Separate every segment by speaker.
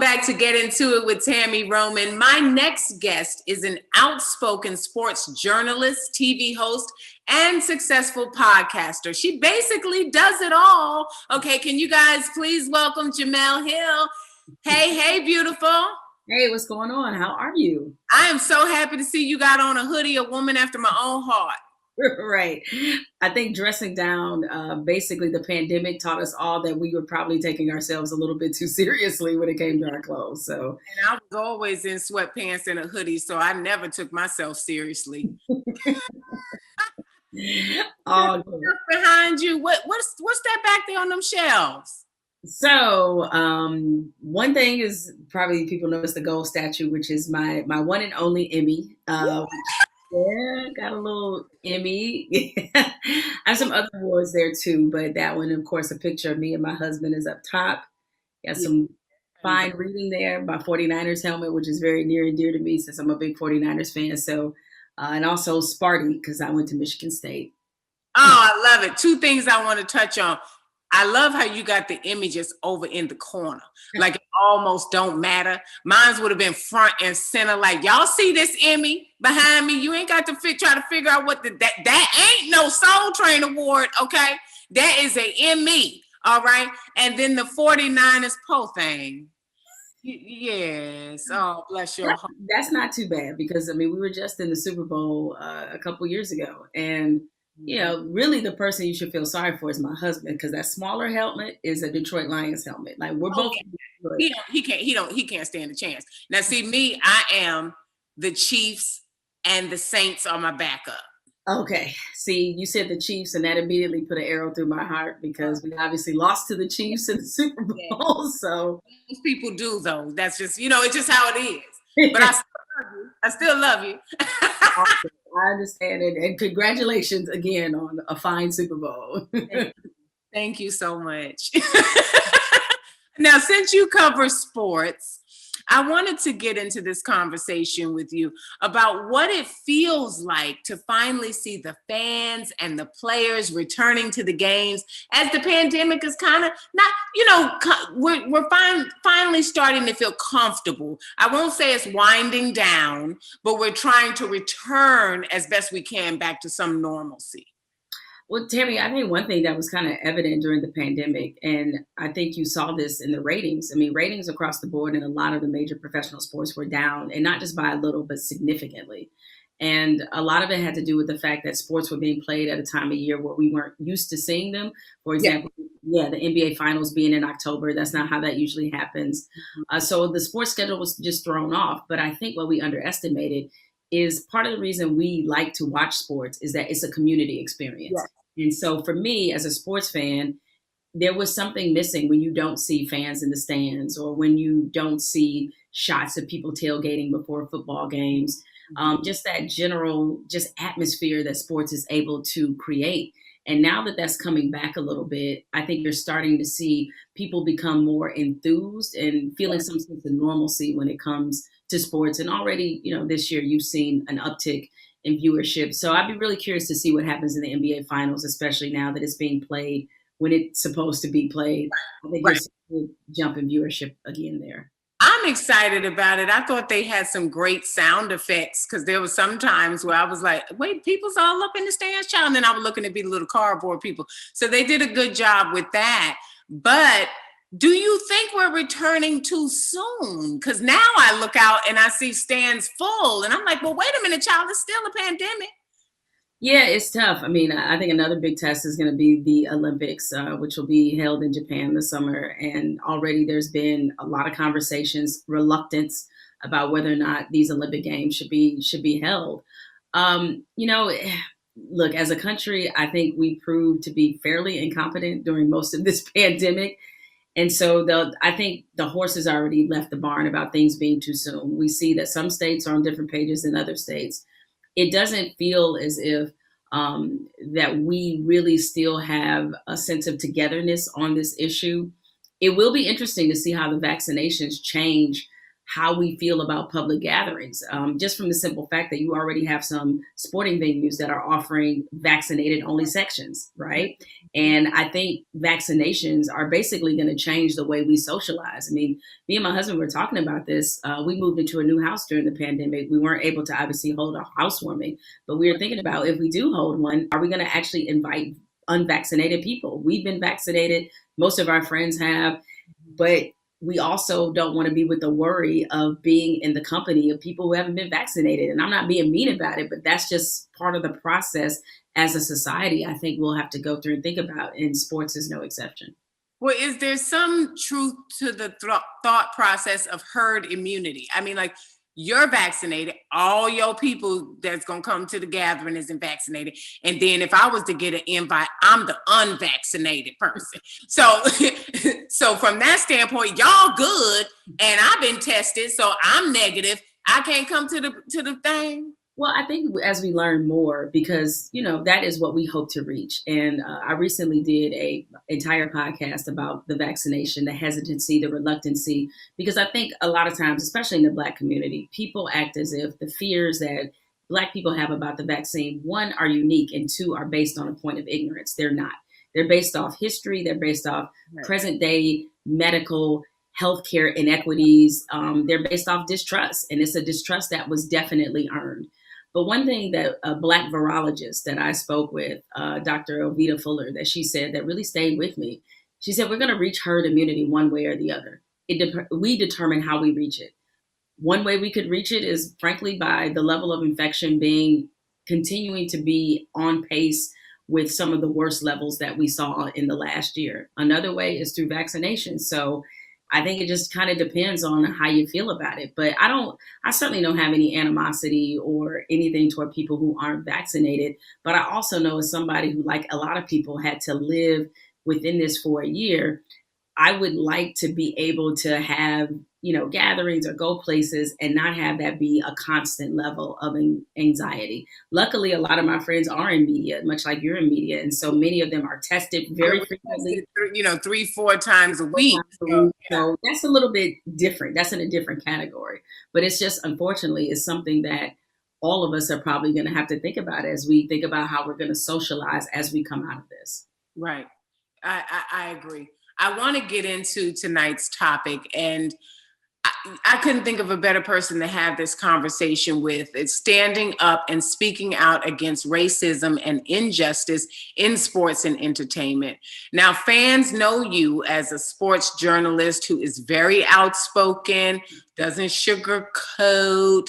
Speaker 1: back to Get Into It with Tami Roman. My next guest is an outspoken sports journalist, TV host, and successful podcaster. She basically does it all. Okay, can you guys please welcome Jemele Hill? Hey, beautiful.
Speaker 2: Hey, what's going on? How are you?
Speaker 1: I am so happy to see you got on a hoodie, a woman after my own heart.
Speaker 2: Right. I think dressing down, basically the pandemic taught us all that we were probably taking ourselves a little bit too seriously when it came to our clothes. So,
Speaker 1: and I was always in sweatpants and a hoodie, so I never took myself seriously. Behind you, what's that back there on them shelves?
Speaker 2: So one thing is probably people notice the gold statue, which is my one and only Emmy. Yeah, got a little Emmy. I have some other awards there too, but that one, of course, a picture of me and my husband is up top. Got some fine reading there. My 49ers helmet, which is very near and dear to me since I'm a big 49ers fan. So, and also Sparty, because I went to Michigan State.
Speaker 1: Oh, I love it. Two things I want to touch on. I love how you got the images over in the corner. Like it almost don't matter. Mine would have been front and center. Like, y'all see this Emmy behind me? You ain't got to try to figure out what that ain't no Soul Train award, okay? That is a Emmy, all right? And then the 49ers po thing. Yes. Oh, bless your heart.
Speaker 2: That's not too bad because, I mean, we were just in the Super Bowl a couple years ago. And you know, really the person you should feel sorry for is my husband because that smaller helmet is a Detroit Lions helmet. Like we're both.
Speaker 1: He can't stand a chance. Now, see me, I am the Chiefs and the Saints are my backup.
Speaker 2: Okay. See, you said the Chiefs and that immediately put an arrow through my heart because we obviously lost to the Chiefs in the Super Bowl. So
Speaker 1: most people do though. That's just, it's just how it is. But I still love you.
Speaker 2: Awesome. I understand it. And congratulations again on a fine Super Bowl.
Speaker 1: Thank you so much. Now, since you cover sports, I wanted to get into this conversation with you about what it feels like to finally see the fans and the players returning to the games as the pandemic is kind of not, we're finally starting to feel comfortable. I won't say it's winding down, but we're trying to return as best we can back to some normalcy.
Speaker 2: Well, Tami, I think one thing that was kind of evident during the pandemic, and I think you saw this in the ratings. I mean, ratings across the board in a lot of the major professional sports were down, and not just by a little, but significantly. And a lot of it had to do with the fact that sports were being played at a time of year where we weren't used to seeing them. For example, the NBA finals being in October, that's not how that usually happens. So the sports schedule was just thrown off. But I think what we underestimated is part of the reason we like to watch sports is that it's a community experience. Yeah. And so for me as a sports fan, there was something missing when you don't see fans in the stands or when you don't see shots of people tailgating before football games. Just that general atmosphere that sports is able to create. And now that that's coming back a little bit, I think you're starting to see people become more enthused and feeling some sense of normalcy when it comes to sports. And already, this year you've seen an uptick in viewership. So I'd be really curious to see what happens in the NBA finals, especially now that it's being played when it's supposed to be played. I think there's a jump in viewership again there.
Speaker 1: I'm excited about it. I thought they had some great sound effects because there was some times where I was like, wait, people's all up in the stands, child. And then I was looking to be the little cardboard people. So they did a good job with that. But do you think we're returning too soon? Because now I look out and I see stands full and I'm like, well, wait a minute, child, it's still a pandemic.
Speaker 2: Yeah, it's tough. I mean, I think another big test is going to be the Olympics, which will be held in Japan this summer. And already there's been a lot of conversations, reluctance about whether or not these Olympic Games should be held. Look, as a country, I think we proved to be fairly incompetent during most of this pandemic. And so I think the horse has already left the barn about things being too soon. We see that some states are on different pages than other states. It doesn't feel as if that we really still have a sense of togetherness on this issue. It will be interesting to see how the vaccinations change how we feel about public gatherings, just from the simple fact that you already have some sporting venues that are offering vaccinated only sections, right? And I think vaccinations are basically going to change the way we socialize. I mean, me and my husband were talking about this. We moved into a new house during the pandemic. We weren't able to obviously hold a housewarming, but we were thinking about, if we do hold one, are we going to actually invite unvaccinated people? We've been vaccinated. Most of our friends have, but we also don't want to be with the worry of being in the company of people who haven't been vaccinated. And I'm not being mean about it, but that's just part of the process as a society I think we'll have to go through and think about, and sports is no exception.
Speaker 1: Well, is there some truth to the thought process of herd immunity? I mean, like, you're vaccinated, all your people that's gonna come to the gathering isn't vaccinated. And then if I was to get an invite, I'm the unvaccinated person. So so from that standpoint, y'all good, and I've been tested, so I'm negative. I can't come to the thing.
Speaker 2: Well, I think as we learn more, because, that is what we hope to reach. And I recently did a entire podcast about the vaccination, the hesitancy, the reluctancy, because I think a lot of times, especially in the Black community, people act as if the fears that Black people have about the vaccine, one, are unique, and two, are based on a point of ignorance. They're not. They're based off history. They're based off present day medical healthcare inequities. They're based off distrust. And it's a distrust that was definitely earned. But one thing that a Black virologist that I spoke with, Dr. Elvita Fuller, that she said that really stayed with me, she said, we're going to reach herd immunity one way or the other. We determine how we reach it. One way we could reach it is, frankly, by the level of infection continuing to be on pace with some of the worst levels that we saw in the last year. Another way is through vaccination. So I think it just kind of depends on how you feel about it. But I certainly don't have any animosity or anything toward people who aren't vaccinated. But I also know, as somebody who, like a lot of people, had to live within this for a year, I would like to be able to have, gatherings or go places and not have that be a constant level of anxiety. Luckily, a lot of my friends are in media, much like you're in media. And so many of them are tested very frequently.
Speaker 1: 3-4 times a week.
Speaker 2: So that's a little bit different. That's in a different category. But it's just, unfortunately, it's something that all of us are probably going to have to think about as we think about how we're going to socialize as we come out of this.
Speaker 1: Right. I agree. I want to get into tonight's topic, and I couldn't think of a better person to have this conversation with. It's standing up and speaking out against racism and injustice in sports and entertainment. Now, fans know you as a sports journalist who is very outspoken, doesn't sugarcoat,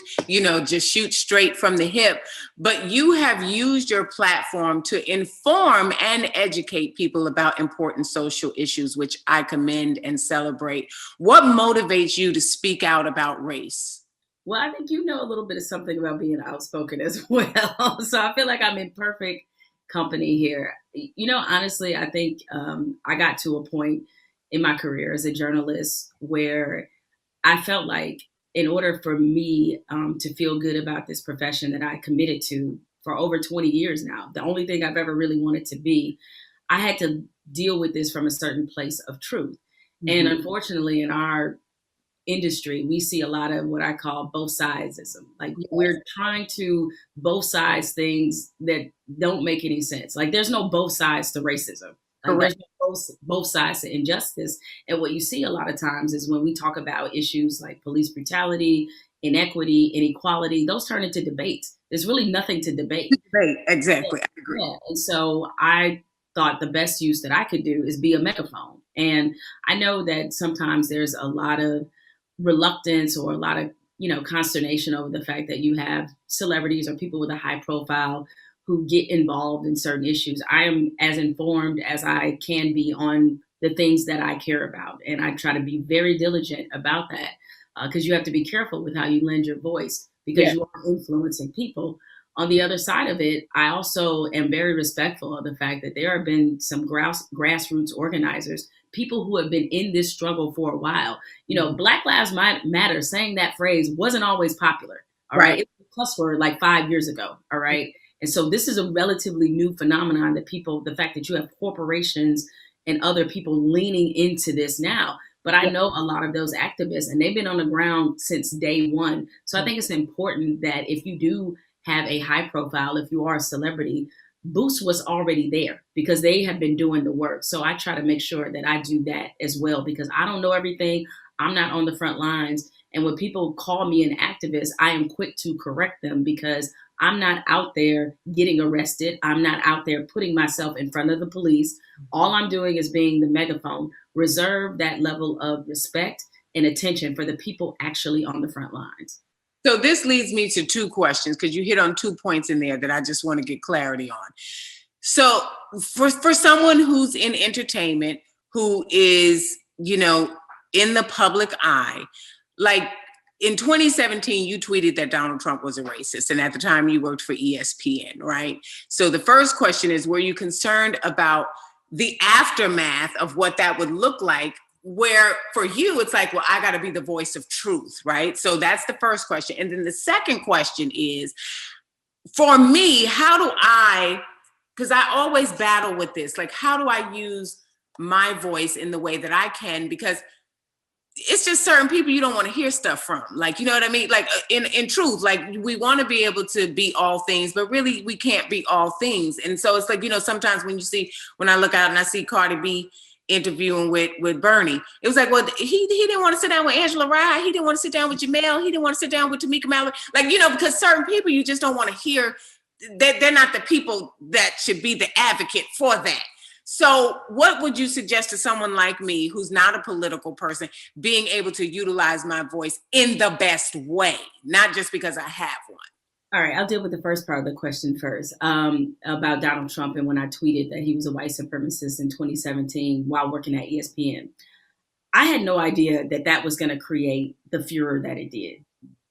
Speaker 1: just shoot straight from the hip. But you have used your platform to inform and educate people about important social issues, which I commend and celebrate. What motivates you to speak out about race?
Speaker 2: Well, I think you know a little bit of something about being outspoken as well. So I feel like I'm in perfect company here. Honestly, I think I got to a point in my career as a journalist where I felt like, in order for me to feel good about this profession that I committed to for over 20 years now, the only thing I've ever really wanted to be, I had to deal with this from a certain place of truth. Mm-hmm. And unfortunately, in our industry, we see a lot of what I call both sidesism. Like, we're trying to both sides things that don't make any sense. Like, there's no both sides to racism. Like, there's no both sides to injustice. And what you see a lot of times is when we talk about issues like police brutality, inequity, inequality, those turn into debates. There's really nothing to debate.
Speaker 1: Exactly. I agree.
Speaker 2: Yeah. And so I thought the best use that I could do is be a megaphone. And I know that sometimes there's a lot of reluctance or a lot of, consternation over the fact that you have celebrities or people with a high profile who get involved in certain issues. I am as informed as I can be on the things that I care about. And I try to be very diligent about that because you have to be careful with how you lend your voice, because you are influencing people. On the other side of it, I also am very respectful of the fact that there have been some grassroots organizers, people who have been in this struggle for a while. Black Lives Matter, saying that phrase wasn't always popular. All right. It was a cuss word like 5 years ago. All right. And so this is a relatively new phenomenon that the fact that you have corporations and other people leaning into this now. but I know a lot of those activists, and they've been on the ground since day one. So I think it's important that if you do have a high profile, if you are a celebrity, Boost was already there because they have been doing the work. So I try to make sure that I do that as well, because I don't know everything. I'm not on the front lines. And when people call me an activist, I am quick to correct them because I'm not out there getting arrested. I'm not out there putting myself in front of the police. All I'm doing is being the megaphone. Reserve that level of respect and attention for the people actually on the front lines.
Speaker 1: So this leads me to two questions, because you hit on 2 points in there that I just want to get clarity on. So for someone who's in entertainment, who is, you know, in the public eye, like in 2017, you tweeted that Donald Trump was a racist. And at the time you worked for ESPN, right? So the first question is, were you concerned about the aftermath of what that would look like, where for you, it's like, well, I got to be the voice of truth, right? So that's the first question. And then the second question is, for me, how do I, because I always battle with this, like, how do I use my voice in the way that I can? Because it's just certain people you don't want to hear stuff from. Like, you know what I mean? Like in truth, like we want to be able to be all things, but really we can't be all things. And so it's like, you know, sometimes when I look out and I see Cardi B interviewing with Bernie, it was like, well, he didn't want to sit down with Angela Rye. He didn't want to sit down with Jemele. He didn't want to sit down with Tamika Mallory. Like, you know, because certain people you just don't want to hear, that they're not the people that should be the advocate for that. So what would you suggest to someone like me, who's not a political person, being able to utilize my voice in the best way, not just because I have one?
Speaker 2: All right, I'll deal with the first part of the question first, about Donald Trump and when I tweeted that he was a white supremacist in 2017 while working at ESPN. I had no idea that that was going to create the furor that it did.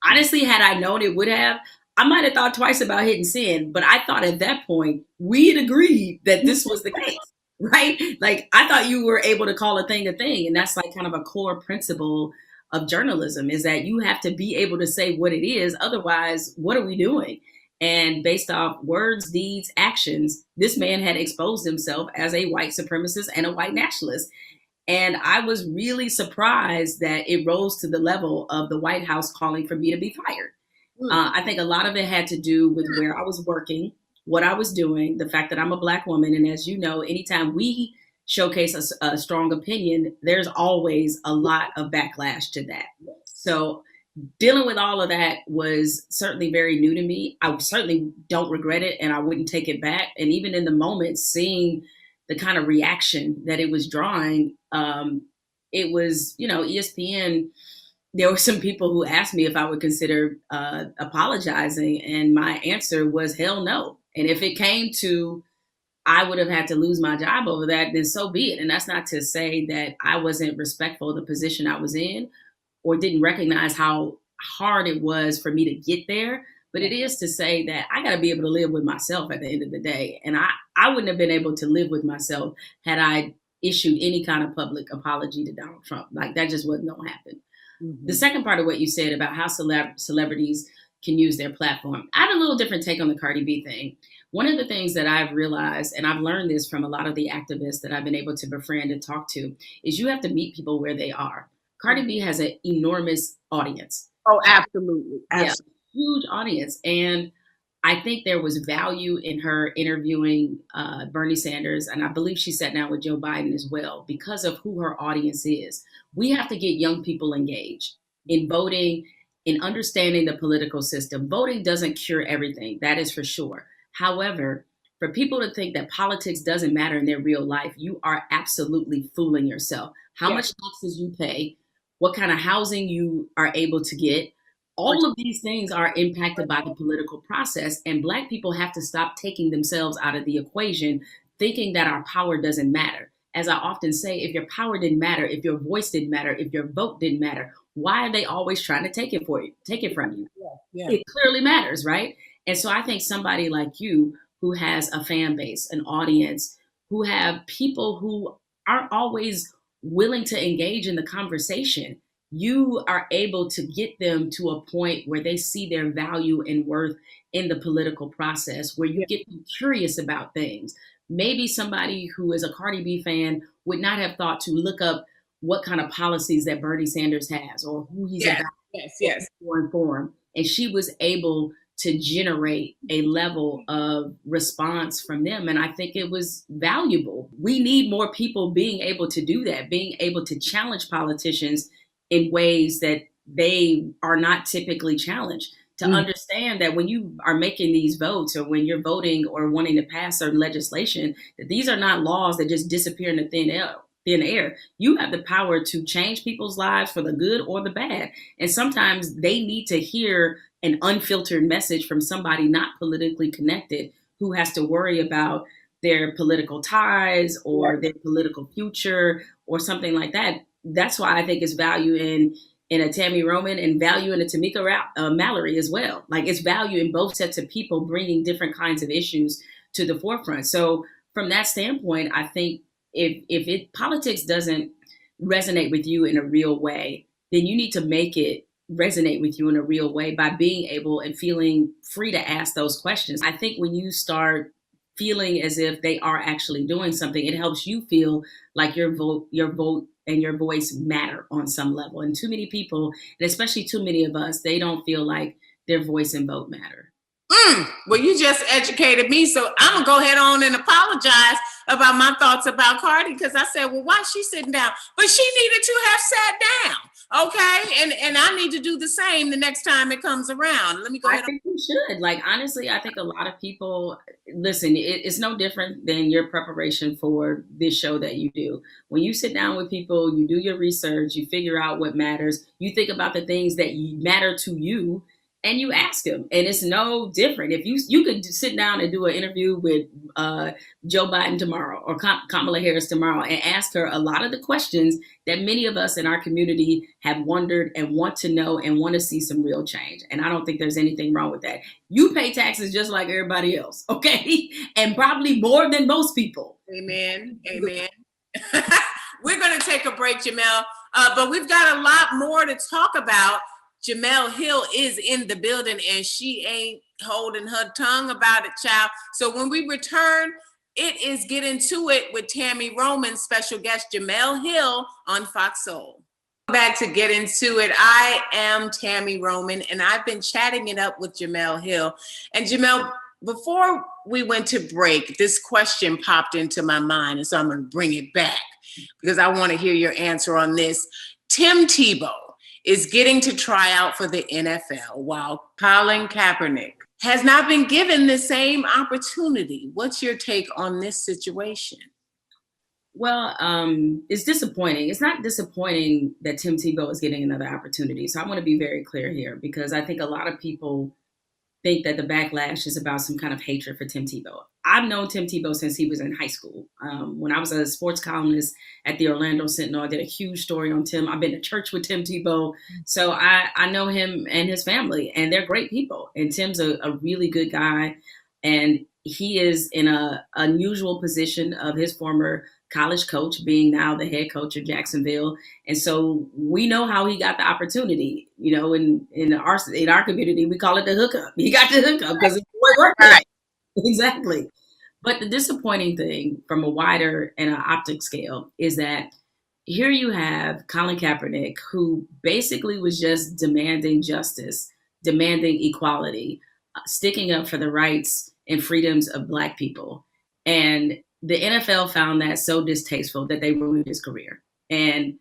Speaker 2: Honestly, had I known it would have, I might have thought twice about hitting send, but I thought at that point we had agreed that this was the case. Right? Like, I thought you were able to call a thing. And that's like kind of a core principle of journalism, is that you have to be able to say what it is. Otherwise, what are we doing? And based off words, deeds, actions, this man had exposed himself as a white supremacist and a white nationalist. And I was really surprised that it rose to the level of the White House calling for me to be fired. I think a lot of it had to do with where I was working, what I was doing, the fact that I'm a Black woman. And as you know, anytime we showcase a strong opinion, there's always a lot of backlash to that. So dealing with all of that was certainly very new to me. I certainly don't regret it, and I wouldn't take it back. And even in the moment, seeing the kind of reaction that it was drawing, it was, you know, ESPN, there were some people who asked me if I would consider apologizing, and my answer was hell no. And if it came to I would have had to lose my job over that, then so be it. And that's not to say that I wasn't respectful of the position I was in or didn't recognize how hard it was for me to get there. But it is to say that I got to be able to live with myself at the end of the day. And I wouldn't have been able to live with myself had I issued any kind of public apology to Donald Trump. Like, that just wasn't going to happen. Mm-hmm. The second part of what you said about how celebrities can use their platform, I have a little different take on the Cardi B thing. One of the things that I've realized, and I've learned this from a lot of the activists that I've been able to befriend and talk to, is you have to meet people where they are. Cardi B has an enormous audience.
Speaker 1: Oh, absolutely.
Speaker 2: Yeah, huge audience. And I think there was value in her interviewing Bernie Sanders. And I believe she sat down with Joe Biden as well because of who her audience is. We have to get young people engaged in voting, in understanding the political system. Voting doesn't cure everything. That is for sure. However, for people to think that politics doesn't matter in their real life, you are absolutely fooling yourself. How much taxes you pay, what kind of housing you are able to get, all of these things are impacted by the political process. And Black people have to stop taking themselves out of the equation, thinking that our power doesn't matter. As I often say, if your power didn't matter, if your voice didn't matter, if your vote didn't matter, why are they always trying to take it from you? It clearly matters, right? And so I think somebody like you, who has a fan base, an audience, who have people who aren't always willing to engage in the conversation, you are able to get them to a point where they see their value and worth in the political process, where you get them curious about things. Maybe somebody who is a Cardi B fan would not have thought to look up what kind of policies that Bernie Sanders has or who he's
Speaker 1: Yes,
Speaker 2: about
Speaker 1: yes.
Speaker 2: or inform. And she was able to generate a level of response from them. And I think it was valuable. We need more people being able to do that, being able to challenge politicians in ways that they are not typically challenged. To understand that when you are making these votes or when you're voting or wanting to pass certain legislation, that these are not laws that just disappear in the thin air. You have the power to change people's lives for the good or the bad. And sometimes they need to hear an unfiltered message from somebody not politically connected who has to worry about their political ties or their political future or something like that. That's why I think it's value in a Tami Roman and value in a Tamika Mallory as well. Like it's value in both sets of people bringing different kinds of issues to the forefront. So from that standpoint, I think if politics doesn't resonate with you in a real way, then you need to make it resonate with you in a real way by being able and feeling free to ask those questions. I think when you start feeling as if they are actually doing something, it helps you feel like your vote and your voice matter on some level. And too many people, and especially too many of us, they don't feel like their voice and vote matter.
Speaker 1: Well, you just educated me, so I'm gonna go ahead on and apologize about my thoughts about Cardi, because I said, well, why is she sitting down? But she needed to have sat down, okay? And I need to do the same the next time it comes around. Let me go ahead.
Speaker 2: I think you should. Like, honestly, I think a lot of people, listen, it's no different than your preparation for this show that you do. When you sit down with people, you do your research, you figure out what matters, you think about the things that matter to you, and you ask them. And it's no different. If you could sit down and do an interview with Joe Biden tomorrow or Kamala Harris tomorrow and ask her a lot of the questions that many of us in our community have wondered and want to know and want to see some real change. And I don't think there's anything wrong with that. You pay taxes just like everybody else, okay? And probably more than most people.
Speaker 1: Amen. Amen. We're going to take a break, Jemele, but we've got a lot more to talk about. Jemele Hill is in the building and she ain't holding her tongue about it, child. So when we return, it is Get Into It with Tami Roman, special guest Jemele Hill on Fox Soul. Back to Get Into It. I am Tami Roman and I've been chatting it up with Jemele Hill. And Jemele, before we went to break, this question popped into my mind, and so I'm going to bring it back because I want to hear your answer on this. Tim Tebow is getting to try out for the NFL while Colin Kaepernick has not been given the same opportunity. What's your take on this situation?
Speaker 2: Well, it's disappointing. It's not disappointing that Tim Tebow is getting another opportunity. So I want to be very clear here, because I think a lot of people think that the backlash is about some kind of hatred for Tim Tebow. I've known Tim Tebow since he was in high school. When I was a sports columnist at the Orlando Sentinel, I did a huge story on Tim. I've been to church with Tim Tebow. So I know him and his family, and they're great people. And Tim's a really good guy. And he is in an unusual position of his former college coach being now the head coach of Jacksonville. And so we know how he got the opportunity. You know, in our community, we call it the hookup. He got the hookup because it's worked. Right. Exactly. But the disappointing thing from a wider and an optic scale is that here you have Colin Kaepernick, who basically was just demanding justice, demanding equality, sticking up for the rights and freedoms of Black people. And the NFL found that so distasteful that they ruined his career. And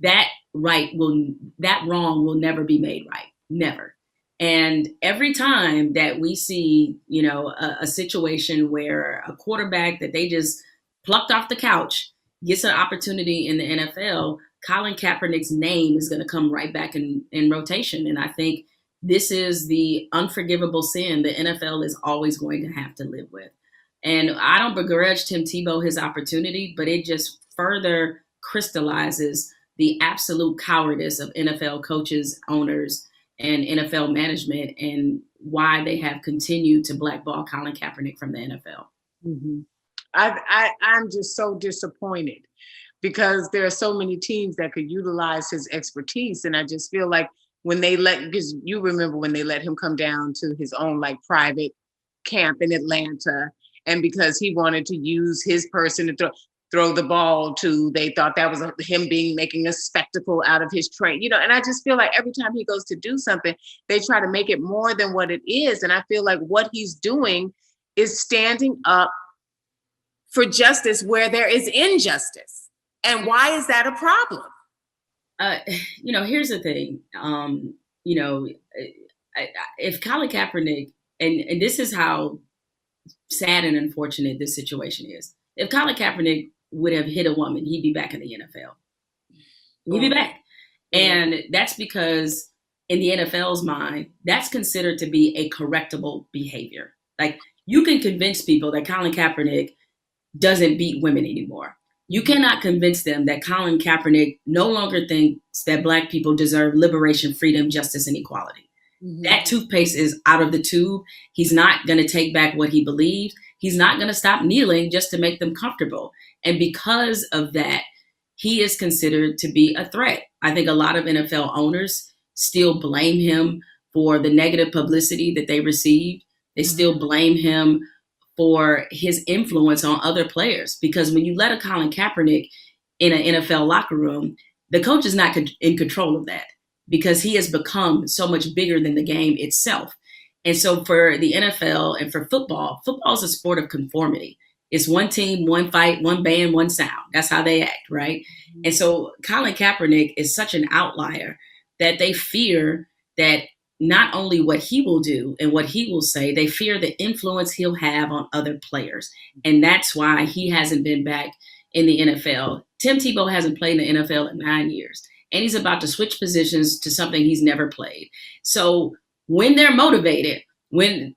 Speaker 2: that wrong will never be made right. Never. And every time that we see, you know, a situation where a quarterback that they just plucked off the couch gets an opportunity in the NFL, Colin Kaepernick's name is going to come right back in rotation. And I think this is the unforgivable sin the NFL is always going to have to live with. And I don't begrudge Tim Tebow his opportunity, but it just further crystallizes the absolute cowardice of NFL coaches, owners, and NFL management, and why they have continued to blackball Colin Kaepernick from the NFL.
Speaker 1: Mm-hmm. I'm just so disappointed because there are so many teams that could utilize his expertise. And I just feel like because you remember when they let him come down to his own like private camp in Atlanta, and because he wanted to use his person to throw, throw the ball to. They thought that was him making a spectacle out of his train, and I just feel like every time he goes to do something, they try to make it more than what it is. And I feel like what he's doing is standing up for justice where there is injustice. And why is that a problem?
Speaker 2: Here's the thing. If Colin Kaepernick, and this is how sad and unfortunate this situation is. If Colin Kaepernick would have hit a woman, he'd be back in the NFL. He'd be back. And that's because in the NFL's mind, that's considered to be a correctable behavior. Like, you can convince people that Colin Kaepernick doesn't beat women anymore. You cannot convince them that Colin Kaepernick no longer thinks that Black people deserve liberation, freedom, justice, and equality. Mm-hmm. That toothpaste is out of the tube. He's not going to take back what he believes. He's not going to stop kneeling just to make them comfortable. And because of that, he is considered to be a threat. I think a lot of NFL owners still blame him for the negative publicity that they received. They still blame him for his influence on other players, because when you let a Colin Kaepernick in an NFL locker room, the coach is not in control of that, because he has become so much bigger than the game itself. And so for the NFL and for football is a sport of conformity. It's one team, one fight, one band, one sound. That's how they act, right? Mm-hmm. And so Colin Kaepernick is such an outlier that they fear that not only what he will do and what he will say, they fear the influence he'll have on other players. And that's why he hasn't been back in the NFL. Tim Tebow hasn't played in the NFL in 9 years, and he's about to switch positions to something he's never played. So when they're motivated, when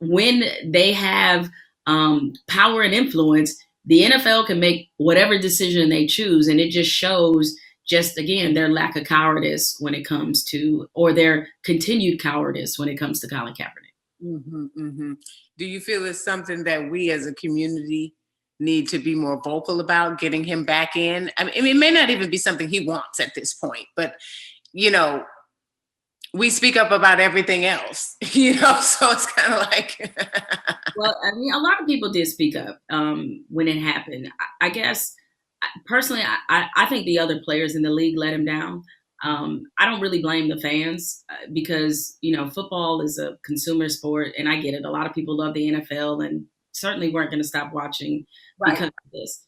Speaker 2: they have power and influence, the NFL can make whatever decision they choose. And it just shows again, their lack of cowardice when it comes to, or their continued cowardice when it comes to Colin Kaepernick.
Speaker 1: Mm-hmm, mm-hmm. Do you feel it's something that we as a community need to be more vocal about, getting him back in? I mean, it may not even be something he wants at this point, but, we speak up about everything else, so it's kind of like.
Speaker 2: Well, I mean, a lot of people did speak up when it happened. I guess, personally, I think the other players in the league let him down. I don't really blame the fans because, football is a consumer sport, and I get it. A lot of people love the NFL and certainly weren't going to stop watching because of this.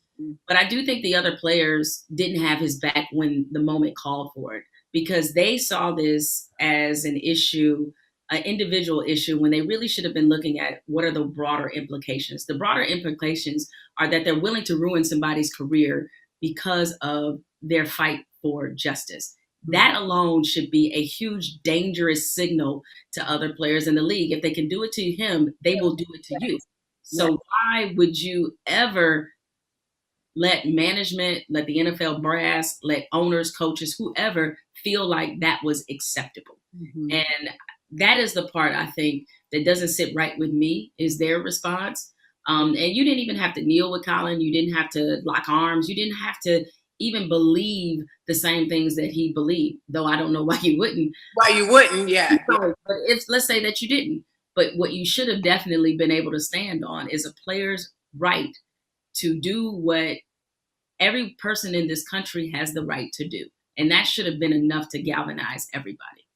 Speaker 2: But I do think the other players didn't have his back when the moment called for it, because they saw this as an issue, an individual issue, when they really should have been looking at what are the broader implications. The broader implications are that they're willing to ruin somebody's career because of their fight for justice. That alone should be a huge, dangerous signal to other players in the league. If they can do it to him, they will do it to you. So why would you ever let management, let the NFL brass, let owners, coaches, whoever feel like that was acceptable? Mm-hmm. And that is the part I think that doesn't sit right with me, is their response. And you didn't even have to kneel with Colin. You didn't have to lock arms. You didn't have to even believe the same things that he believed, though I don't know why you wouldn't.
Speaker 1: Why you wouldn't, yeah.
Speaker 2: But let's say that you didn't. But what you should have definitely been able to stand on is a player's right to do what every person in this country has the right to do. And that should have been enough to galvanize everybody.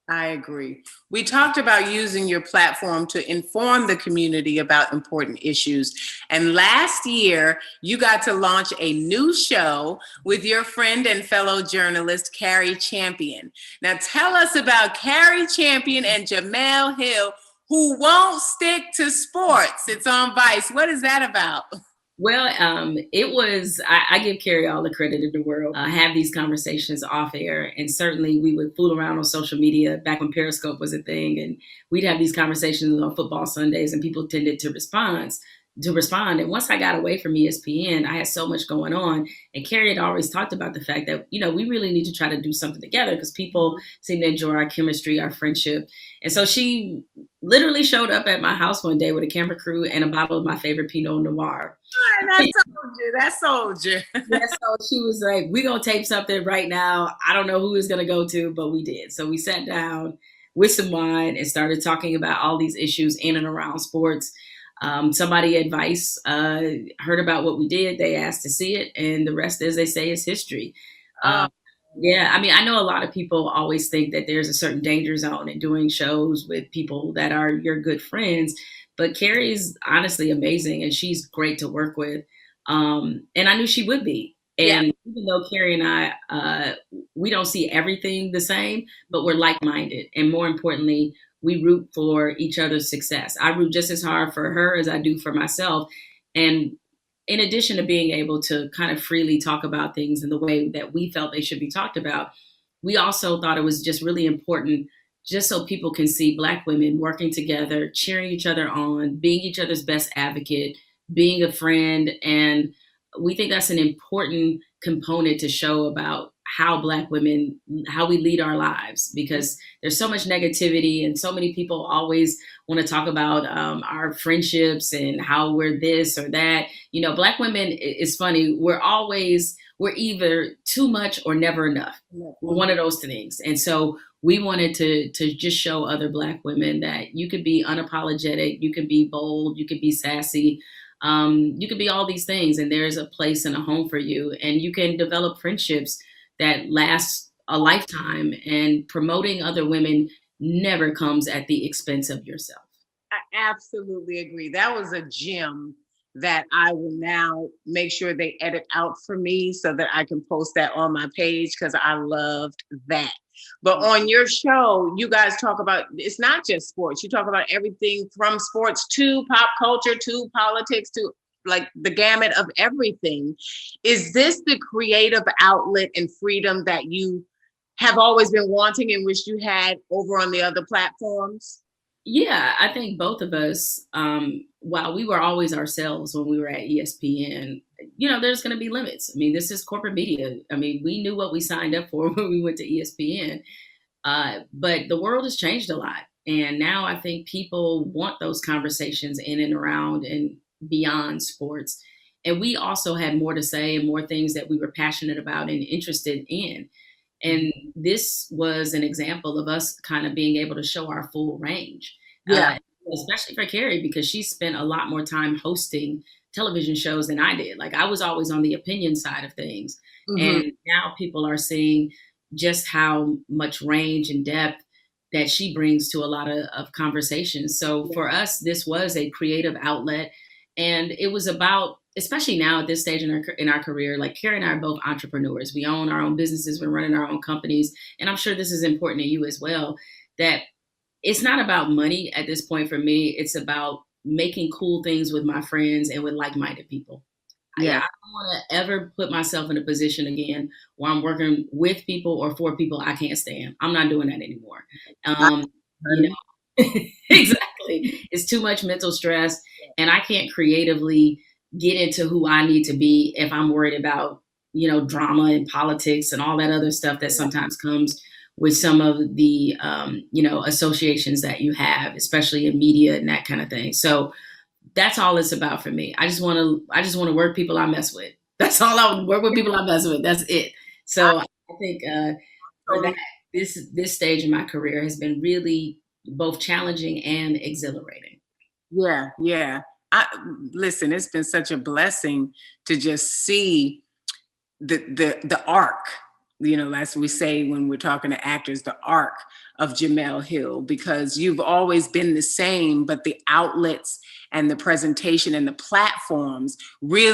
Speaker 1: I agree. We talked about using your platform to inform the community about important issues. And last year, you got to launch a new show with your friend and fellow journalist, Carrie Champion. Now, tell us about Carrie Champion and Jemele Hill, who won't stick to sports. It's on Vice. What is that about?
Speaker 2: Well, it was, I give Carrie all the credit in the world. I have these conversations off air, and certainly we would fool around on social media back when Periscope was a thing, and we'd have these conversations on football Sundays, and people tended to respond. And once I got away from ESPN, I had so much going on, and Carrie had always talked about the fact that, we really need to try to do something together because people seem to enjoy our chemistry, our friendship. And so she literally showed up at my house one day with a camera crew and a bottle of my favorite Pinot Noir.
Speaker 1: That sold you.
Speaker 2: Yeah, so she was like, we're going to tape something right now. I don't know who it's going to go to, but we did. So we sat down with some wine and started talking about all these issues in and around sports. Somebody advice, heard about what we did. They asked to see it. And the rest, as they say, is history.
Speaker 1: Oh,
Speaker 2: Yeah, I mean, I know a lot of people always think that there's a certain danger zone in doing shows with people that are your good friends, but Carrie's honestly amazing and she's great to work with. And I knew she would be.
Speaker 1: yeah.
Speaker 2: And even though Carrie and I, we don't see everything the same, but we're like minded. And more importantly, we root for each other's success. I root just as hard for her as I do for myself. And in addition to being able to kind of freely talk about things in the way that we felt they should be talked about, we also thought it was just really important just so people can see Black women working together, cheering each other on, being each other's best advocate, being a friend. And we think that's an important component to show about how Black women, how we lead our lives, because there's so much negativity and so many people always want to talk about our friendships and how we're this or that. You know, Black women, it's funny, we're either too much or never enough. We're one of those things. And so we wanted to just show other Black women that you could be unapologetic, you can be bold, you can be sassy, you can be all these things, and there's a place and a home for you, and you can develop friendships that last a lifetime, and promoting other women never comes at the expense of yourself.
Speaker 1: I absolutely agree. That was a gem that I will now make sure they edit out for me so that I can post that on my page because I loved that. But on your show, you guys talk about, it's not just sports. You talk about everything from sports to pop culture to politics to like the gamut of everything. Is this the creative outlet and freedom that you have always been wanting and wish you had over on the other platforms?
Speaker 2: Yeah, I think both of us, while we were always ourselves when we were at ESPN, you know, there's going to be limits. I mean, this is corporate media. I mean, we knew what we signed up for when we went to ESPN, but the world has changed a lot. And now I think people want those conversations in and around and beyond sports. And we also had more to say and more things that we were passionate about and interested in. And this was an example of us kind of being able to show our full range.
Speaker 1: Yeah.
Speaker 2: Especially for Carrie, because she spent a lot more time hosting television shows than I did. Like I was always on the opinion side of things. Mm-hmm. And now people are seeing just how much range and depth that she brings to a lot of conversations. So for us, this was a creative outlet. And it was about, especially now at this stage in our career, like Carrie and I are both entrepreneurs. We own our own businesses. We're running our own companies. And I'm sure this is important to you as well, that it's not about money at this point for me. It's about making cool things with my friends and with like-minded people. Yeah. I don't want to ever put myself in a position again where I'm working with people or for people I can't stand. I'm not doing that anymore. You know, exactly. It's too much mental stress, and I can't creatively get into who I need to be if I'm worried about, you know, drama and politics and all that other stuff that sometimes comes with some of the, you know, associations that you have, especially in media and that kind of thing. So that's all it's about for me. I just want to work people I mess with. That's all. I work with people I mess with. That's it. So I think for that, this stage in my career has been really both challenging and exhilarating.
Speaker 1: Yeah, yeah. Listen, it's been such a blessing to just see the arc, you know, as we say when we're talking to actors, the arc of Jemele Hill, because you've always been the same, but the outlets and the presentation and the platforms we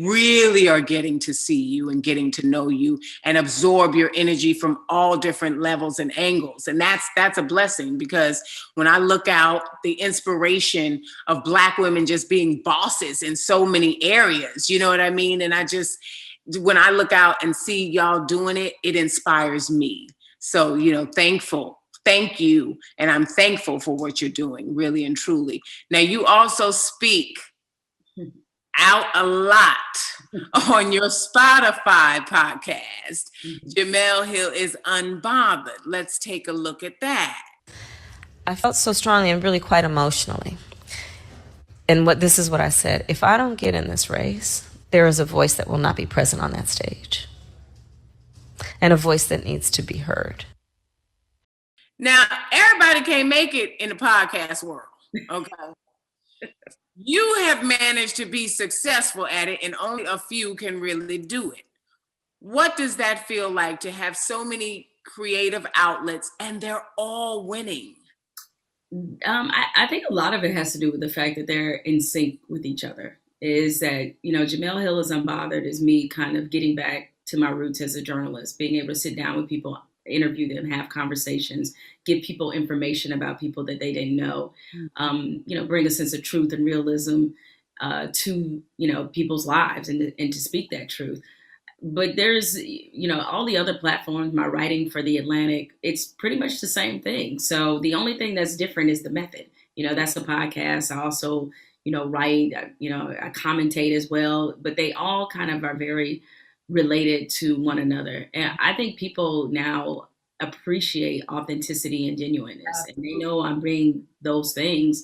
Speaker 1: really are getting to see you and getting to know you and absorb your energy from all different levels and angles. And that's a blessing, because when I look out the inspiration of Black women just being bosses in so many areas, you know what I mean? And when I look out and see y'all doing it, it inspires me. So, you know, thank you. And I'm thankful for what you're doing, really and truly. Now, you also speak out a lot on your Spotify podcast. Jemele Hill is Unbothered. Let's take a look at that.
Speaker 3: I felt so strongly and really quite emotionally. And this is what I said: if I don't get in this race, there is a voice that will not be present on that stage, and a voice that needs to be heard.
Speaker 1: Now, everybody can't make it in the podcast world, okay? You have managed to be successful at it, and only a few can really do it. What does that feel like to have so many creative outlets and they're all winning?
Speaker 2: I think a lot of it has to do with the fact that they're in sync with each other. Is that, Jemele Hill is Unbothered is me kind of getting back to my roots as a journalist, being able to sit down with people, interview them, have conversations, give people information about people that they didn't know, bring a sense of truth and realism to, people's lives, and to speak that truth. But there's, all the other platforms, my writing for The Atlantic, it's pretty much the same thing. So the only thing that's different is the method. That's the podcast. I also, write, I commentate as well, but they all kind of are very related to one another. And I think people now appreciate authenticity and genuineness, and they know I'm bringing those things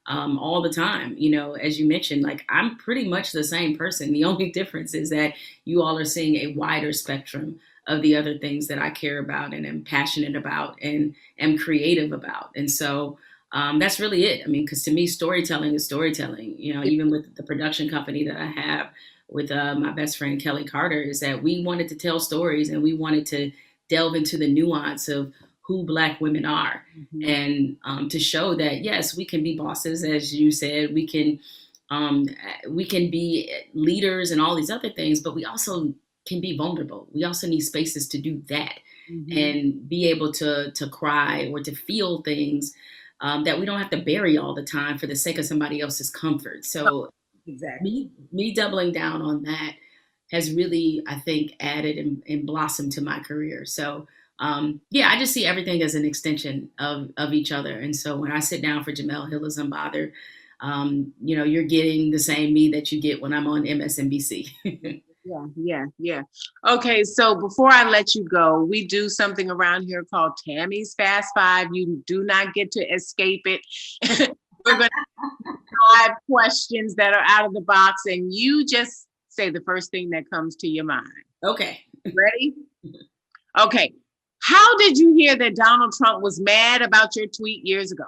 Speaker 2: all the time. As you mentioned, like, I'm pretty much the same person. The only difference is that you all are seeing a wider spectrum of the other things that I care about and am passionate about and am creative about. And so that's really it. I mean, because to me, storytelling is storytelling. Even with the production company that I have with my best friend, Kelly Carter, is that we wanted to tell stories, and we wanted to delve into the nuance of who Black women are, and to show that, yes, we can be bosses, as you said, we can be leaders and all these other things, but we also can be vulnerable. We also need spaces to do that, and be able to cry or to feel things that we don't have to bury all the time for the sake of somebody else's comfort. So
Speaker 1: Exactly.
Speaker 2: me doubling down on that has really, I think, added and blossomed to my career. So I just see everything as an extension of each other. And so when I sit down for Jemele Hill is Unbothered, you're getting the same me that you get when I'm on MSNBC.
Speaker 1: Yeah. Okay, so before I let you go, we do something around here called Tammy's Fast Five. You do not get to escape it. We're going to 5 questions that are out of the box, and you just say the first thing that comes to your mind.
Speaker 2: Okay.
Speaker 1: Ready? Okay. How did you hear that Donald Trump was mad about your tweet years ago?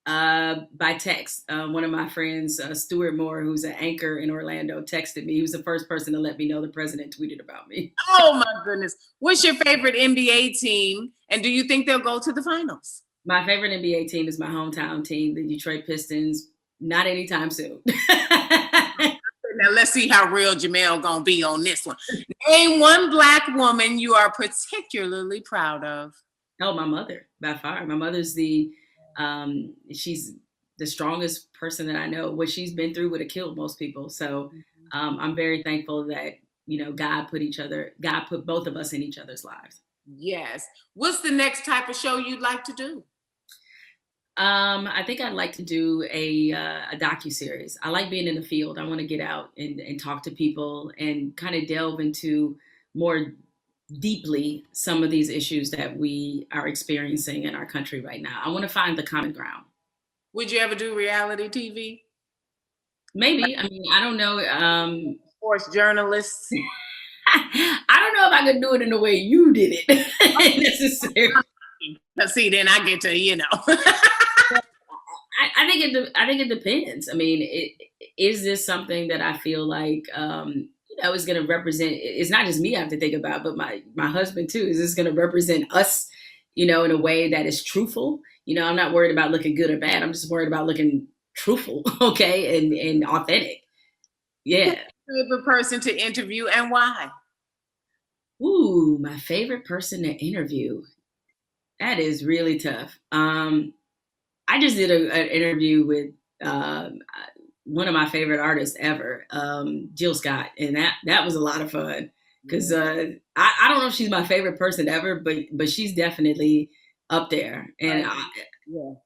Speaker 2: By text. One of my friends, Stuart Moore, who's an anchor in Orlando, texted me. He was the first person to let me know the president tweeted about me.
Speaker 1: Oh my goodness. What's your favorite NBA team? And do you think they'll go to the finals?
Speaker 2: My favorite NBA team is my hometown team, the Detroit Pistons. Not anytime soon.
Speaker 1: Now let's see how real Jemele gonna be on this one. Name one Black woman you are particularly proud of.
Speaker 2: Oh, my mother, by far. My mother's she's the strongest person that I know. What she's been through would have killed most people. So I'm very thankful that, God put both of us in each other's lives.
Speaker 1: Yes. What's the next type of show you'd like to do?
Speaker 2: I think I'd like to do a docuseries. I like being in the field. I want to get out and talk to people and kind of delve into more deeply some of these issues that we are experiencing in our country right now. I want to find the common ground.
Speaker 1: Would you ever do reality TV?
Speaker 2: Maybe. I mean, I don't know.
Speaker 1: Sports journalists.
Speaker 2: I don't know if I could do it in the way you did it necessarily.
Speaker 1: See, then I get to,
Speaker 2: I think it depends. I mean, is this something that I feel like is going to represent? It's not just me I have to think about, but my husband too. Is this going to represent us, in a way that is truthful? I'm not worried about looking good or bad. I'm just worried about looking truthful, okay, and authentic. Yeah.
Speaker 1: Favorite person to interview and why?
Speaker 2: Ooh, my favorite person to interview. That is really tough. I just did an interview with one of my favorite artists ever, Jill Scott, and that was a lot of fun because I don't know if she's my favorite person ever, but she's definitely up there, and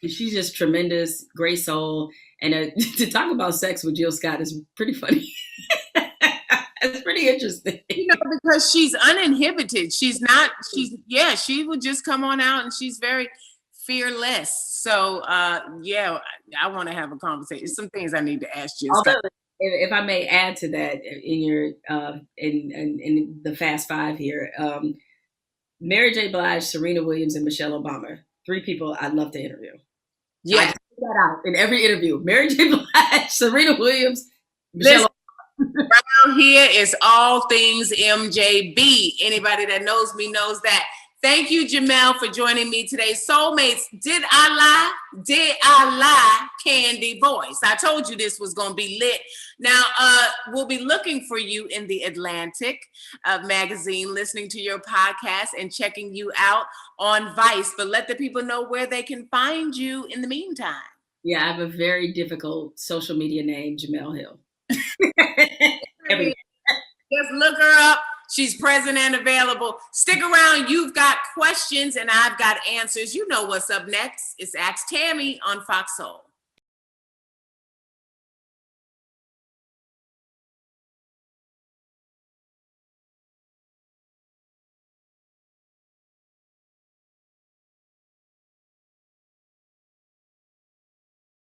Speaker 2: she's just tremendous, great soul, and to talk about sex with Jill Scott is pretty funny. It's pretty interesting.
Speaker 1: Because she's uninhibited. She would just come on out and she's very fearless. So, I want to have a conversation. Some things I need to ask you.
Speaker 2: Although, if I may add to that in your, in the Fast Five here, Mary J. Blige, Serena Williams, and Michelle Obama, 3 people I'd love to interview.
Speaker 1: Yeah.
Speaker 2: that out in every interview. Mary J. Blige, Serena Williams,
Speaker 1: Listen,
Speaker 2: Michelle.
Speaker 1: around here is all things MJB. Anybody that knows me knows that. Thank you, Jemele, for joining me today. Soulmates, did I lie? Did I lie? Candy voice. I told you this was going to be lit. Now, we'll be looking for you in the Atlantic magazine, listening to your podcast and checking you out on Vice. But let the people know where they can find you in the meantime.
Speaker 2: Yeah, I have a very difficult social media name, Jemele Hill.
Speaker 1: Just look her up. She's present and available. Stick around. You've got questions and I've got answers. You know what's up next. It's Ask Tami on FOXSOUL.